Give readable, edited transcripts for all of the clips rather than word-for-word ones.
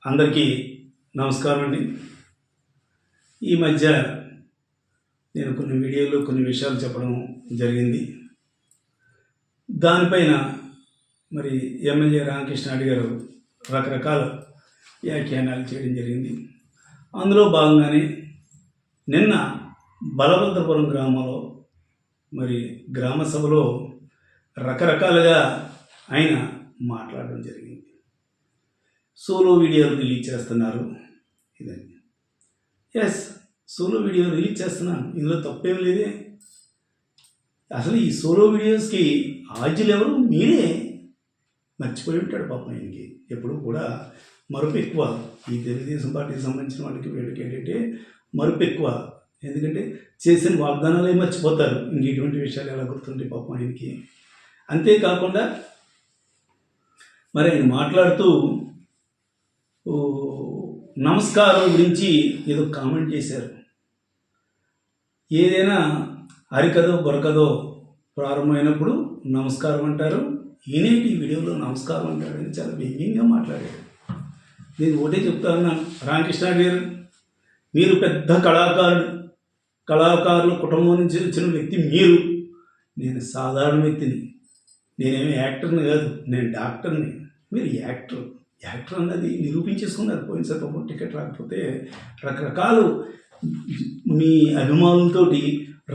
అందరికీ నమస్కారం అండి. ఈ మధ్య నేను కొన్ని వీడియోలో కొన్ని విషయాలు చెప్పడం జరిగింది. దానిపైన మరి ఎమ్మెల్యే రామకృష్ణారెడ్డి గారు రకరకాల వ్యాఖ్యానాలు చేయడం జరిగింది. అందులో భాగంగానే నిన్న బలభద్రపురం గ్రామంలో మరి గ్రామ సభలో రకరకాలుగా ఆయన మాట్లాడడం జరిగింది. సోలో వీడియోలు రిలీజ్ చేస్తున్నారు. ఇదండి, ఎస్, సోలో వీడియో రిలీజ్ చేస్తున్నాను, ఇందులో తప్పేం లేదే. అసలు ఈ సోలో వీడియోస్కి ఆద్యులు ఎవరు? మీరే. మర్చిపోయి ఉంటాడు పాపం. ఆయనకి ఎప్పుడు కూడా మరుపు ఎక్కువ. ఈ తెలుగుదేశం పార్టీకి సంబంధించిన వాళ్ళకి వీళ్ళకి ఏంటంటే మరుపు ఎక్కువ. ఎందుకంటే చేసిన వాగ్దానాలే మర్చిపోతారు. ఇంక ఇటువంటి విషయాలు ఎలా గుర్తుంటాయి పాపం ఆయనకి. అంతేకాకుండా మరి ఆయన మాట్లాడుతూ నమస్కారం గురించి ఏదో కామెంట్ చేశారు. ఏదైనా అరికదో బొరకదో ప్రారంభమైనప్పుడు నమస్కారం అంటారు. ఈయనేటి ఈ వీడియోలో నమస్కారం అంటాడని చాలా వ్యంగ్యంగా మాట్లాడాడు. నేను ఒకటే చెప్తా ఉన్నాను, రామకృష్ణారెడ్డి గారు, మీరు పెద్ద కళాకారుల కుటుంబం నుంచి వచ్చిన వ్యక్తి మీరు. నేను సాధారణ వ్యక్తిని. నేనేమి యాక్టర్ని కాదు, నేను డాక్టర్ని. మీరు యాక్టర్ అన్నది నిరూపించేసుకున్నారు. పోయినసారి పాపం టికెట్ రాకపోతే రకరకాలు మీ అభిమానులతో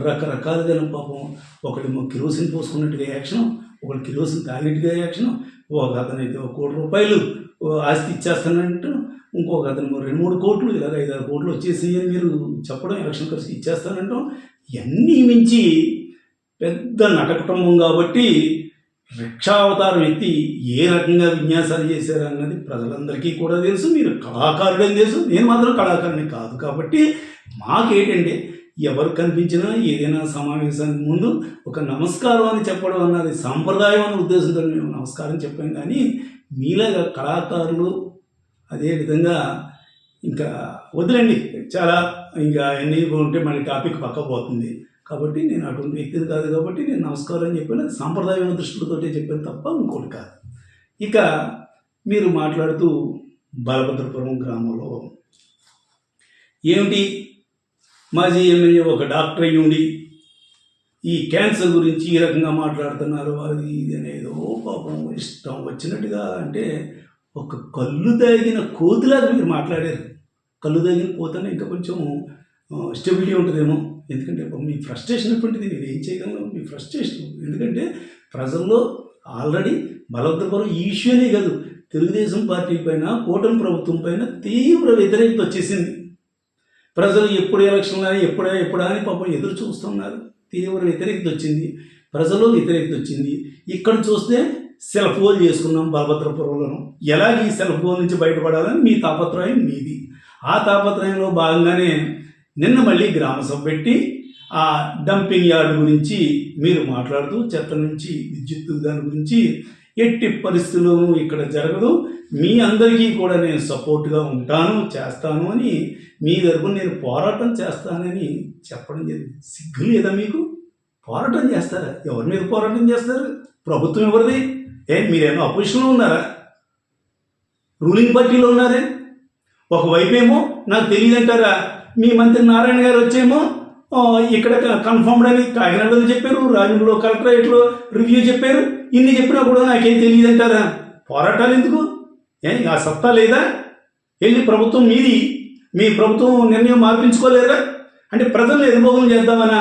రకరకాలుగా పాపం ఒకటి కిరోసిన్ పోసుకున్నట్టుగా యాక్షన్, ఒకటి కిరోసిన్ తాగినట్టుగా యాక్షన్, ఒక అతనైతే 1 కోటి రూపాయలు ఆస్తి ఇచ్చేస్తానంటూ, ఇంకొక అతను 2-3 కోట్లు, ఇలాగ 5-6 కోట్లు వచ్చేసి అని మీరు చెప్పడం, ఎలక్షన్ ఖర్చు ఇచ్చేస్తానంటాం. ఇవన్నీ మించి పెద్ద నట కుటుంబం కాబట్టి రిక్షావతారం వ్యక్తి ఏ రకంగా విన్యాసాలు చేశారన్నది ప్రజలందరికీ కూడా తెలుసు. మీరు కళాకారుడని తెలుసు. నేను మాత్రం కళాకారుని కాదు. కాబట్టి మాకేంటంటే ఎవరు కనిపించినా ఏదైనా సమావేశానికి ముందు ఒక నమస్కారం అని చెప్పడం అన్నది సాంప్రదాయం అన్న ఉద్దేశంతో మేము నమస్కారం చెప్పాం. కానీ మీలాగా కళాకారులు అదేవిధంగా ఇంకా వదిలేండి, చాలా ఇంకా ఎన్ని ఉంటే మళ్ళీ టాపిక్ పక్కపోతుంది. కాబట్టి నేను అటువంటి వ్యక్తిని కాదు. కాబట్టి నేను నమస్కారం అని చెప్పాను. అది సాంప్రదాయ దృష్టితో చెప్పాను తప్ప ఇంకోటి కాదు. ఇక మీరు మాట్లాడుతూ బలభద్రపురం గ్రామంలో ఏమిటి, మాజీ ఎమ్మెల్యే ఒక డాక్టర్ అయ్యి ఉండి ఈ క్యాన్సర్ గురించి ఈ రకంగా మాట్లాడుతున్నారు, అది ఇది అనేదో పాపం ఇష్టం వచ్చినట్టుగా. అంటే ఒక కళ్ళు తాగిన కోతిలాగా మీరు మాట్లాడారు. కళ్ళు తాగిన కోతనే ఇంకా కొంచెం స్టెబిలిటీ ఉంటుందేమో. ఎందుకంటే మీ ఫ్రస్ట్రేషన్ ఎటువంటిది, నేను ఏం చేయగలను, మీ ఫ్రస్ట్రేషన్. ఎందుకంటే ప్రజల్లో ఆల్రెడీ బలభద్రపురం ఈ ఇష్యూనే కాదు, తెలుగుదేశం పార్టీ పైన, కూటమి ప్రభుత్వం పైన తీవ్ర వ్యతిరేకత వచ్చేసింది. ప్రజలు ఎప్పుడు ఎలక్షన్లు అని ఎప్పుడా అని పాపం ఎదురు చూస్తున్నారు. తీవ్ర వ్యతిరేకత వచ్చింది, ప్రజల్లో వ్యతిరేకత వచ్చింది. ఇక్కడ చూస్తే సెల్ఫ్ గోల్ చేసుకున్నాం బలభద్రపురంలో. ఎలాగ ఈ సెల్ఫ్ గోల్ నుంచి బయటపడాలని మీ తాపత్రయం మీది. ఆ తాపత్రయంలో భాగంగానే నిన్న మళ్ళీ గ్రామ సభ పెట్టి ఆ డంపింగ్ యార్డు గురించి మీరు మాట్లాడుతూ చెత్త నుంచి విద్యుత్ దాని గురించి ఎట్టి పరిస్థితుల్లోనూ ఇక్కడ జరగదు, మీ అందరికీ కూడా నేను సపోర్ట్గా ఉంటాను, చేస్తాను అని మీ తరపున నేను పోరాటం చేస్తానని చెప్పడం జరిగింది. సిగ్గు లేదా మీకు? పోరాటం చేస్తారా? ఎవరి మీద పోరాటం చేస్తారు? ప్రభుత్వం ఎవరిది? మీరేమో అపోజిషన్లో ఉన్నారా? రూలింగ్ పార్టీలో ఉన్నారే? ఒకవైపు ఏమో నాకు తెలియదంటారా, మీ మంత్రి నారాయణ గారు వచ్చేమో ఇక్కడ కన్ఫర్మ్డ్ అని కాకినాడలో చెప్పారు, రాజమండ్రిలో కలెక్టరేట్లో రివ్యూ చెప్పారు. ఇన్ని చెప్పినా కూడా నాకేం తెలియదంటారా? పోరాటాలు ఎందుకు? ఆ సత్తా లేదా? వెళ్ళి ప్రభుత్వం మీది, మీ ప్రభుత్వం నిర్ణయం మార్పించుకోలేరా? అంటే ప్రజలను ఎదుర్కోగం చేద్దామనా?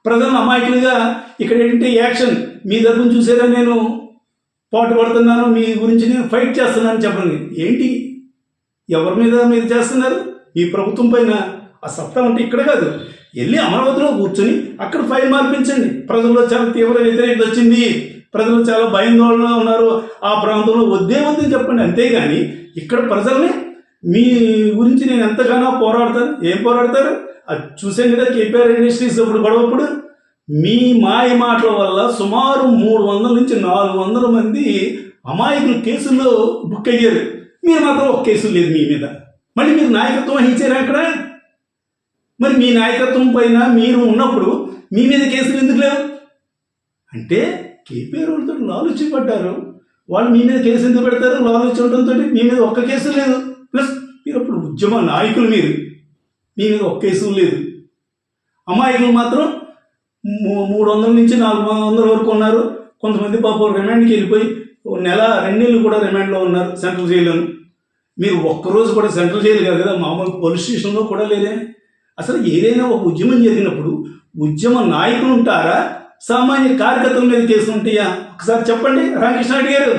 ప్రజలను అమాయకులుగా ఇక్కడ ఏంటంటే యాక్షన్ మీ తరపున చూసారా, నేను పాటు పడుతున్నాను, మీ గురించి నేను ఫైట్ చేస్తున్నాను చెప్పండి. ఏంటి, ఎవరి మీద మీరు చేస్తున్నారు? ఈ ప్రభుత్వం పైన ఆ సత్తా ఉంటే ఇక్కడ కాదు, వెళ్ళి అమరావతిలో కూర్చొని అక్కడ ఫైల్ మార్పించండి. ప్రజల్లో చాలా తీవ్ర వ్యతిరేకత వచ్చింది, ప్రజలు చాలా భయాందోళనలో ఉన్నారు, ఆ ప్రాంతంలో వద్దని చెప్పండి. అంతేగాని ఇక్కడ ప్రజల్ని మీ గురించి నేను ఎంతగానో పోరాడతాను. ఏం పోరాడతారు? అది చూసాం కదా, కేపీఆర్ ఇండస్ట్రీస్ అప్పుడు గొడవప్పుడు మీ మాయ మాటల వల్ల సుమారు 300 నుంచి 400 మంది అమాయకులు కేసుల్లో బుక్ అయ్యారు. మీరు మాత్రం ఒక కేసు లేదు మీ మీద. మళ్ళీ మీరు నాయకత్వం వహించారా అక్కడ? మరి మీ నాయకత్వం పైన మీరు ఉన్నప్పుడు మీ మీద కేసులు ఎందుకు లేవు? అంటే కేపీఆర్ వాళ్ళతో లాలుచి పడ్డారు. వాళ్ళు మీ మీద కేసు ఎందుకు పెడతారు? లాలుచి ఉండడంతో మీ మీద ఒక్క కేసు లేదు. ప్లస్ మీరు అప్పుడు ఉద్యమ నాయకులు, మీ మీద ఒక్క కేసు లేదు. అమాయకులు మాత్రం 300 నుంచి 400 వరకు ఉన్నారు. కొంతమంది పాపం రిమాండ్కి వెళ్ళిపోయి 1 నెల 2 నెలలు కూడా రిమాండ్లో ఉన్నారు సెంట్రల్ జైల్లోను. మీరు ఒక్కరోజు కూడా సెంట్రల్ జైలు కాదు కదా, మామూలు పోలీస్ స్టేషన్లో కూడా లేదే. అసలు ఏదైనా ఒక ఉద్యమం జరిగినప్పుడు ఉద్యమ నాయకులు ఉంటారా, సామాన్య కార్యకర్తల మీద కేసు ఉంటాయా? ఒకసారి చెప్పండి రామకృష్ణారెడ్డి గారు.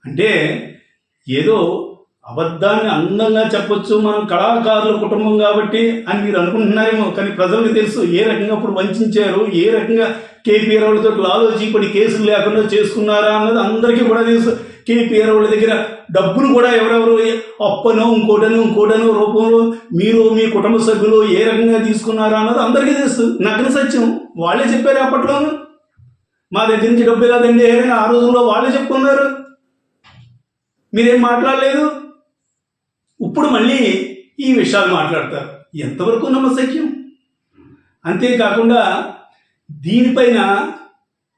అంటే ఏదో అబద్ధాన్ని అందంగా చెప్పొచ్చు, మనం కళాకారుల కుటుంబం కాబట్టి అని మీరు అనుకుంటున్నారేమో, కానీ ప్రజలకు తెలుసు ఏ రకంగా అప్పుడు వంచారు, ఏ రకంగా కేపీఆర్ వాళ్ళతో లాలోచీపడి కేసులు లేకుండా చేసుకున్నారా అన్నది అందరికీ కూడా తెలుసు. కేపీఆర్ వాళ్ళ దగ్గర డబ్బులు కూడా ఎవరెవరు అప్పనో ఇంకోటనో రూపంలో మీరు మీ కుటుంబ సభ్యులు ఏ రకంగా తీసుకున్నారా అన్నది అందరికీ తెలుసు. నగ్న సత్యం. వాళ్ళే చెప్పారు అప్పట్లోనూ, మా దగ్గర నుంచి డబ్బు ఇలాదండి అని ఆ రోజుల్లో వాళ్ళే చెప్పుకున్నారు. మీరేం మాట్లాడలేదు. ఇప్పుడు మళ్ళీ ఈ విషయాలు మాట్లాడతారు. ఎంతవరకు నమ్మశక్యం? అంతేకాకుండా దీనిపైన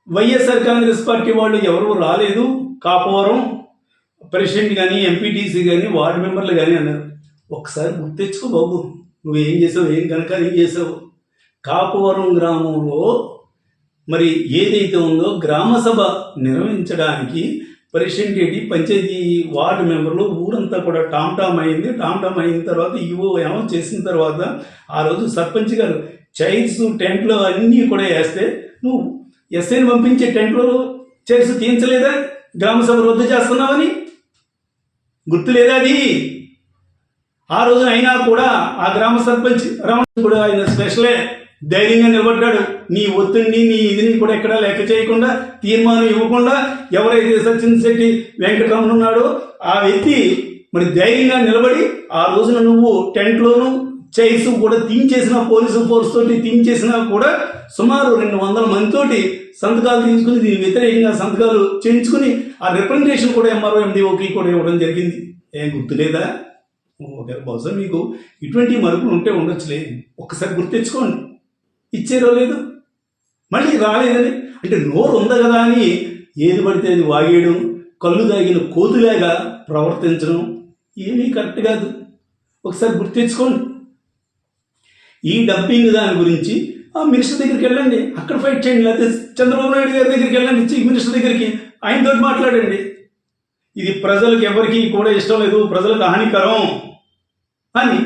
వైఎస్ఆర్ కాంగ్రెస్ పార్టీ వాళ్ళు ఎవరు రాలేదు, కాపవరం ప్రెసిడెంట్ కానీ ఎంపీటీసీ కానీ వార్డు మెంబర్లు కానీ అన్నారు. ఒకసారి గుర్తెచ్చుకో బాబు, నువ్వేం చేసావు, ఏం కనుక చేసావు. కాపవరం గ్రామంలో మరి ఏదైతే ఉందో గ్రామ సభ నిర్వహించడానికి ప్రెసిడెంట్ ఏంటి, పంచాయతీ వార్డు మెంబర్లు ఊరంతా కూడా టామ్ అయింది. టామ్ అయిన తర్వాత ఈవో ఏమో చేసిన తర్వాత ఆ రోజు సర్పంచ్ గారు చైర్స్ టెంట్లు అన్నీ కూడా వేస్తే నువ్వు ఎస్ఐని పంపించే టెంట్లో చైర్స్ తీయించలేదా? గ్రామ సభ రద్దు చేస్తున్నావని గుర్తులేదా అది? ఆ రోజున అయినా కూడా ఆ గ్రామ సర్పంచ్ రమణ కూడా ఆయన స్పెషలే ధైర్యంగా నిలబడ్డాడు. నీ ఒత్తిడిని నీ ఇదిని కూడా ఎక్కడా లెక్క చేయకుండా, తీర్మానం ఇవ్వకుండా ఎవరైతే సచిన్ శెట్టి వెంకటరమణ ఉన్నాడో ఆ వ్యక్తి మరి ధైర్యంగా నిలబడి ఆ రోజున నువ్వు టెంట్లోను చైర్స్ కూడా తీయించేసిన, పోలీసు ఫోర్స్ తోటి తీయించేసినా కూడా సుమారు 200 మందితోటి సంతకాలు తీసుకుని దీని వ్యతిరేకంగా సంతకాలు చేయించుకుని ఆ రిప్రజెంటేషన్ కూడా ఎంఆర్ఓ ఎండిఓకి కూడా ఇవ్వడం జరిగింది. ఏం గుర్తులేదా? బహుశా మీకు ఇటువంటి మరుపులు ఉంటే ఉండొచ్చులే. ఒక్కసారి గుర్తెచ్చుకోండి. ఇచ్చేరో లేదు, మళ్ళీ రాలేదని అంటే నోరు ఉంది కదా అని ఏది పడితే అది వాగేయడం, కళ్ళు తాగిన కోతులాగా ప్రవర్తించడం ఏమీ కరెక్ట్ కాదు. ఒకసారి గుర్తెచ్చుకోండి. ఈ డబ్బింగ్ దాని గురించి ఆ మినిస్టర్ దగ్గరికి వెళ్ళండి, అక్కడ ఫైట్ చేయండి. లేకపోతే చంద్రబాబు నాయుడు గారి దగ్గరికి వెళ్ళండి, చీఫ్ మినిస్టర్ దగ్గరికి, ఆయనతో మాట్లాడండి. ఇది ప్రజలకు ఎవరికి కూడా ఇష్టం లేదు, ప్రజలకు హానికరం అని.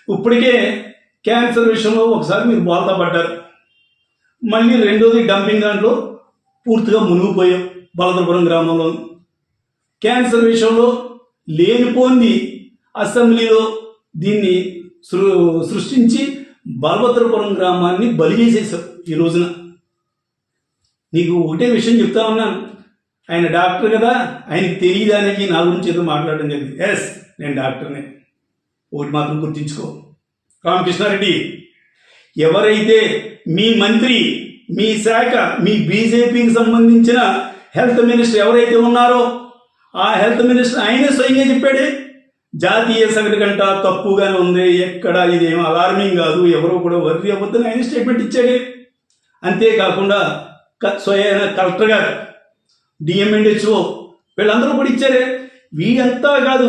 ఇప్పటికే క్యాన్సర్ విషయంలో ఒకసారి మీరు బోల్తా పడ్డారు, మళ్ళీ రెండోది డంపింగ్ దాంట్లో పూర్తిగా మునిగిపోయాం. బలదపురం గ్రామంలో క్యాన్సర్ విషయంలో లేనిపోంది అసెంబ్లీలో దీన్ని సృష్టించి బలభద్రపురం గ్రామాన్ని బలి చేసేసావు. ఈ రోజున నీకు ఒకటే విషయం చెప్తా ఉన్నాను, ఆయన డాక్టర్ కదా, ఆయనకి తెలియదానికి నా గురించి ఏదో మాట్లాడడం జరిగింది. ఎస్, నేను డాక్టర్నే. ఒకటి మాత్రం గుర్తించుకో రామకృష్ణారెడ్డి, ఎవరైతే మీ మంత్రి, మీ శాఖ, మీ బీజేపీకి సంబంధించిన హెల్త్ మినిస్టర్ ఎవరైతే ఉన్నారో ఆ హెల్త్ మినిస్టర్ ఆయనే స్వయంగా చెప్పాడే, జాతీయ సగటు కంట తక్కువగానే ఉంది, ఎక్కడ ఇదేం అలార్మింగ్ కాదు, ఎవరో కూడా వర్రీ అవ్వద్దని ఆయన స్టేట్మెంట్ ఇచ్చాడే. అంతేకాకుండా స్వయం కలెక్టర్ గారు, డిఎంఎన్హెచ్ఓ వీళ్ళందరూ కూడా ఇచ్చారే. వీడంతా కాదు,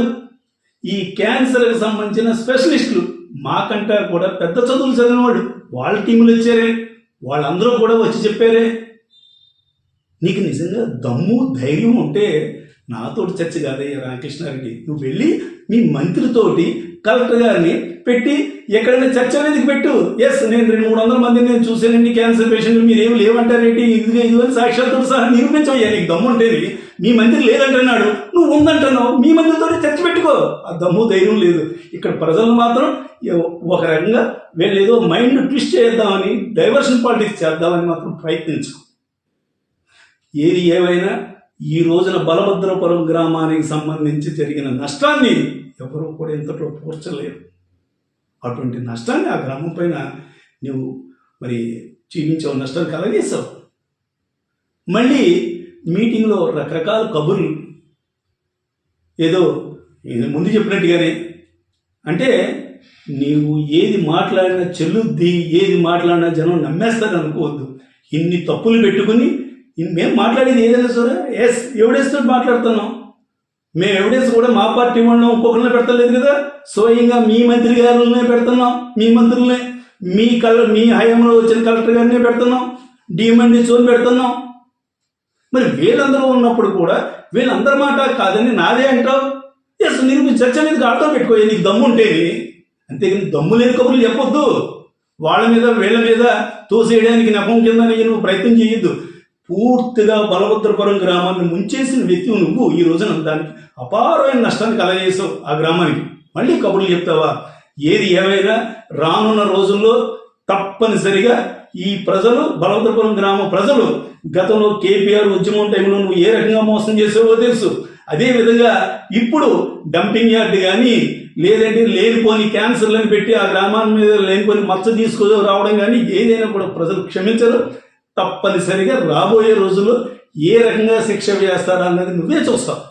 ఈ క్యాన్సర్కి సంబంధించిన స్పెషలిస్టులు మాకంటా కూడా పెద్ద చదువులు చదివిన వాళ్ళు, వాళ్ళ టీములు ఇచ్చారే, వాళ్ళందరూ కూడా వచ్చి చెప్పారే. నీకు నిజంగా దమ్ము ధైర్యం ఉంటే నాతోటి చర్చ కాదయ్యా రామకృష్ణారెడ్డి, నువ్వు వెళ్ళి మీ మంత్రితోటి కలెక్టర్ గారిని పెట్టి ఎక్కడైనా చర్చ అనేది పెట్టు. ఎస్, నేను 200-300 మందిని నేను చూసానండి క్యాన్సర్ పేషెంట్లు, మీరు ఏమి లేవంటారేంటి, ఇది అని సాక్ష్యాలతో సహా నిరూపించవయ్యా. నీకు దమ్ము ఉంటేది, మీ మంత్రి లేదంటున్నాడు, నువ్వు ఉందంటున్నావు, మీ మంత్రితో చర్చ పెట్టుకో. ఆ దమ్ము ధైర్యం లేదు. ఇక్కడ ప్రజలు మాత్రం ఒక రకంగా వీళ్ళు ఏదో మైండ్ ట్విస్ట్ చేద్దామని, డైవర్షన్ పాలిటిక్స్ చేద్దామని మాత్రం ప్రయత్నించు. ఏది ఏమైనా ఈ రోజున బలభద్రపురం గ్రామానికి సంబంధించి జరిగిన నష్టాన్ని ఎవరూ కూడా ఎంతలో పూడ్చలేరు. అటువంటి నష్టాన్ని ఆ గ్రామం పైన నువ్వు మరి చూపించావు, నష్టాన్ని కలగేసావు. మళ్ళీ మీటింగ్లో రకరకాల కబుర్లు, ఏదో ముందు చెప్పినట్టుగానే, అంటే నీవు ఏది మాట్లాడినా చెల్లుద్ది, ఏది మాట్లాడినా జనం నమ్మేస్తారు అనుకోవద్దు. ఇన్ని తప్పులు పెట్టుకుని మేము మాట్లాడేది ఏదైనా సరే ఎస్ ఎవిడెన్స్ తోటి మాట్లాడుతున్నాం. మేము ఎవిడెన్స్ కూడా మా పార్టీ వాళ్ళని ఒక్కొక్కరినే పెడతలేదు కదా, స్వయంగా మీ మంత్రి గారులనే పెడుతున్నాం, మీ మంత్రులనే, మీ హయాంలో వచ్చిన కలెక్టర్ గారినే పెడుతున్నాం, డిఎంఎన్డిచోని పెడుతున్నాం. మరి వీళ్ళందరూ ఉన్నప్పుడు కూడా వీళ్ళందరి మాట కాదని నాదే అంటావు. ఎస్, నీకు చర్చ మీద ఆటో పెట్టుకో, నీకు దమ్ము ఉంటేని. అంతేగాని దమ్ము లేని కబుర్లు చెప్పొద్దు. వాళ్ళ మీద వీళ్ళ మీద తోసేయడానికి నెపం కింద నువ్వు ప్రయత్నం చేయొద్దు. పూర్తిగా బలభద్రపురం గ్రామాన్ని ముంచేసిన వ్యక్తి నువ్వు. ఈ రోజున దానికి అపారమైన నష్టాన్ని కలగజేసావు ఆ గ్రామానికి. మళ్ళీ కబుర్లు చెప్తావా? ఏది ఏమైనా రానున్న రోజుల్లో తప్పనిసరిగా ఈ ప్రజలు, బలభద్రపురం గ్రామ ప్రజలు గతంలో కేపీఆర్ ఉద్యమం టైంలో నువ్వు ఏ రకంగా మోసం చేసావో తెలుసు. అదేవిధంగా ఇప్పుడు డంపింగ్ యార్డ్ కానీ, లేదంటే లేనిపోని క్యాన్సర్లను పెట్టి ఆ గ్రామాన్ని మీద లేనిపోని మచ్చ రావడం కానీ ఏదైనా కూడా ప్రజలు క్షమించరు. తప్పనిసరిగా రాబోయే రోజుల్లో ఏ రకంగా శిక్ష వేస్తారా అన్నది నువ్వే చూస్తావు.